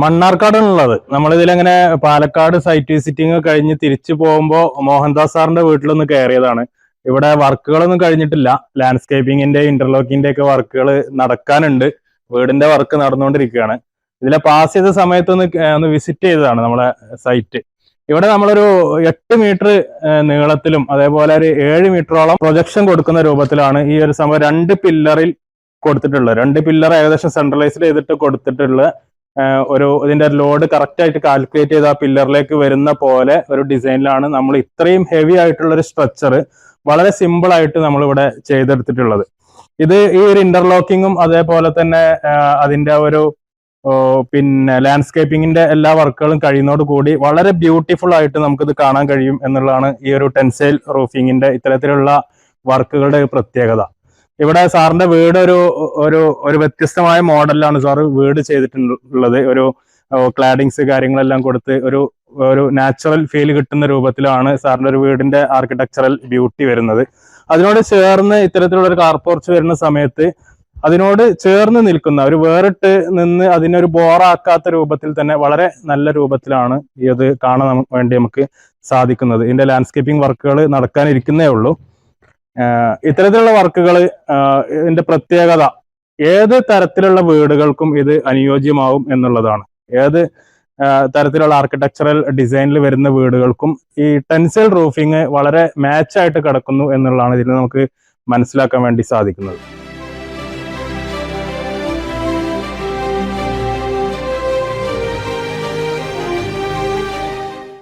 മണ്ണാർക്കാടാണുള്ളത്. നമ്മളിതിലെങ്ങനെ Palakkad site visiting കഴിഞ്ഞ് തിരിച്ചു പോകുമ്പോൾ മോഹൻദാസ് സാറിന്റെ വീട്ടിലൊന്ന് കയറിയതാണ്. ഇവിടെ വർക്കുകളൊന്നും കഴിഞ്ഞിട്ടില്ല. ലാൻഡ്സ്കേപ്പിങ്ങിന്റെ ഇന്റർലോക്കിന്റെ ഒക്കെ വർക്കുകൾ നടക്കാനുണ്ട്. വീടിന്റെ വർക്ക് നടന്നുകൊണ്ടിരിക്കുകയാണ്. ഇതിലെ പാസ് ചെയ്ത സമയത്തൊന്ന് വിസിറ്റ് ചെയ്തതാണ് നമ്മളെ സൈറ്റ്. ഇവിടെ നമ്മളൊരു 8 മീറ്റർ നീളത്തിലും അതേപോലെ ഒരു 7 മീറ്ററോളം പ്രൊജക്ഷൻ കൊടുക്കുന്ന രൂപത്തിലാണ് ഈ ഒരു സംഭവം 2 പില്ലറിൽ കൊടുത്തിട്ടുള്ളത്. 2 പില്ലർ ഏകദേശം സെൻട്രലൈസ്ഡ് ചെയ്തിട്ട് കൊടുത്തിട്ടുള്ള ഇതിന്റെ ലോഡ് കറക്റ്റ് ആയിട്ട് കാൽക്കുലേറ്റ് ചെയ്ത് ആ പില്ലറിലേക്ക് വരുന്ന പോലെ ഒരു ഡിസൈനിലാണ് നമ്മൾ ഇത്രയും ഹെവി ആയിട്ടുള്ള ഒരു സ്ട്രക്ചർ വളരെ സിമ്പിൾ ആയിട്ട് നമ്മൾ ഇവിടെ ചെയ്തെടുത്തിട്ടുള്ളത്. ഇത് ഈ ഒരു ഇന്റർലോക്കിങ്ങും അതേപോലെ തന്നെ അതിന്റെ ഒരു പിന്നെ ലാൻഡ്സ്കേപ്പിങ്ങിന്റെ എല്ലാ വർക്കുകളും കഴിയുന്നതോട് കൂടി വളരെ ബ്യൂട്ടിഫുൾ ആയിട്ട് നമുക്കിത് കാണാൻ കഴിയും എന്നുള്ളതാണ് ഈ ഒരു ടെൻസൈൽ റൂഫിങ്ങിന്റെ ഇത്തരത്തിലുള്ള വർക്കുകളുടെ പ്രത്യേകത. ഇവിടെ സാറിന്റെ വീട് ഒരു വ്യത്യസ്തമായ മോഡലിലാണ് സാറ് വീട് ചെയ്തിട്ടുള്ളത്. ഒരു ക്ലാഡിങ്സ് കാര്യങ്ങളെല്ലാം കൊടുത്ത് ഒരു നാച്ചുറൽ ഫീൽ കിട്ടുന്ന രൂപത്തിലാണ് സാറിന്റെ ഒരു വീടിന്റെ ആർക്കിടെക്ചറൽ ബ്യൂട്ടി വരുന്നത്. അതിനോട് ചേർന്ന് ഇത്തരത്തിലുള്ള ഒരു കാർ പോർച്ച് വരുന്ന സമയത്ത് അതിനോട് ചേർന്ന് നിൽക്കുന്ന ഒരു വേറിട്ട് നിന്ന് അതിനൊരു ബോറാക്കാത്ത രൂപത്തിൽ തന്നെ വളരെ നല്ല രൂപത്തിലാണ് ഇത് കാണാൻ വേണ്ടി നമുക്ക് സാധിക്കുന്നത്. ഇതിന്റെ ലാൻഡ്സ്കേപ്പിംഗ് വർക്കുകൾ നടക്കാനിരിക്കുന്നേ ഉള്ളൂ. ഇത്തരത്തിലുള്ള വർക്കുകൾ ഇതിന്റെ പ്രത്യേകത ഏത് തരത്തിലുള്ള വീടുകൾക്കും ഇത് അനുയോജ്യമാവും എന്നുള്ളതാണ്. ഏത് തരത്തിലുള്ള ആർക്കിടെക്ചറൽ ഡിസൈനിൽ വരുന്ന വീടുകൾക്കും ഈ ടെൻസൈൽ റൂഫിങ് വളരെ മാച്ച് ആയിട്ട് കിടക്കുന്നു എന്നുള്ളതാണ് ഇതിൽ നമുക്ക് മനസ്സിലാക്കാൻ വേണ്ടി സാധിക്കുന്നത്.